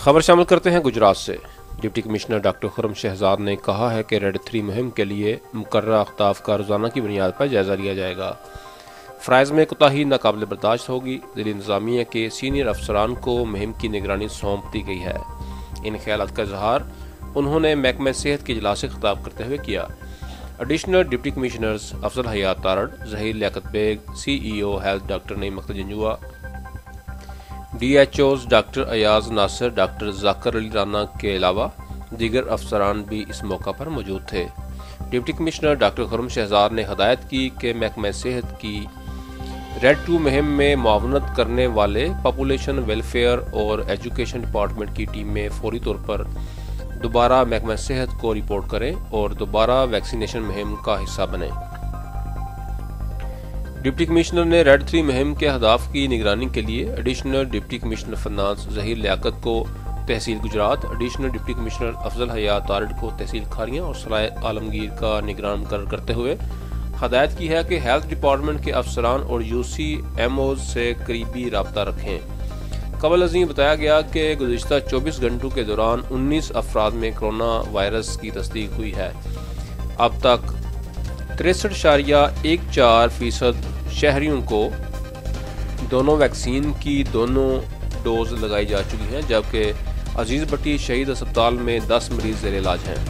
خبر شامل کرتے ہیں گجرات سے۔ ڈپٹی کمشنر ڈاکٹر خرم شہزاد نے کہا ہے کہ ریڈ 3 مہم کے لیے مقررہ اہداف کا روزانہ کی بنیاد پر جائزہ لیا جائے گا۔ فرائض میں کوتاہی ناقابل برداشت ہوگی۔ ضلع انتظامیہ کے سینئر افسران کو مہم کی نگرانی سونپ دی گئی ہے۔ ان خیالات کا اظہار انہوں نے محکمہ صحت کے اجلاس سے خطاب کرتے ہوئے کیا۔ Additional deputy commissioners Afzal Hayat Tarar, Zaheer Liaqat Baig, C E O health doctor Naeem Akhtar Janjua, D H Os doctor Ayaz Nasir, doctor Zakir Ali Rana کے علاوہ دیگر افسران بھی اس موقع پر موجود تھے۔ ڈپٹی کمشنر ڈاکٹر خرم شہزاد نے ہدایت کی کہ محکمہ صحت کی ریڈ 2 مہم میں معاونت کرنے والے پاپولیشن ویلفیئر اور ایجوکیشن ڈپارٹمنٹ کی ٹیمیں فوری طور پر دوبارہ محکمہ صحت کو رپورٹ کریں اور دوبارہ ویکسینیشن مہم کا حصہ بنیں۔ ڈپٹی کمشنر نے ریڈ 3 مہم کے اہداف کی نگرانی کے لیے additional deputy commissioner finance Zaheer Liaqat کو tehsil Gujrat, additional deputy commissioner Afzal Hayat Tarar کو تحصیل کھاریاں اور صلاح عالمگیر کا نگران مقرر کرتے ہوئے ہدایت کی ہے کہ ہیلتھ ڈپارٹمنٹ کے افسران اور یو سی ایم اوز سے قریبی رابطہ رکھیں۔ قبل ازیں بتایا گیا کہ گزشتہ 24 گھنٹوں کے دوران 19 افراد میں کرونا وائرس کی تصدیق ہوئی ہے۔ اب تک 63.14% شہریوں کو دونوں ویکسین کی دونوں ڈوز لگائی جا چکی ہیں، جبکہ عزیز بٹی شہید ہسپتال میں 10 مریض زیر علاج ہیں۔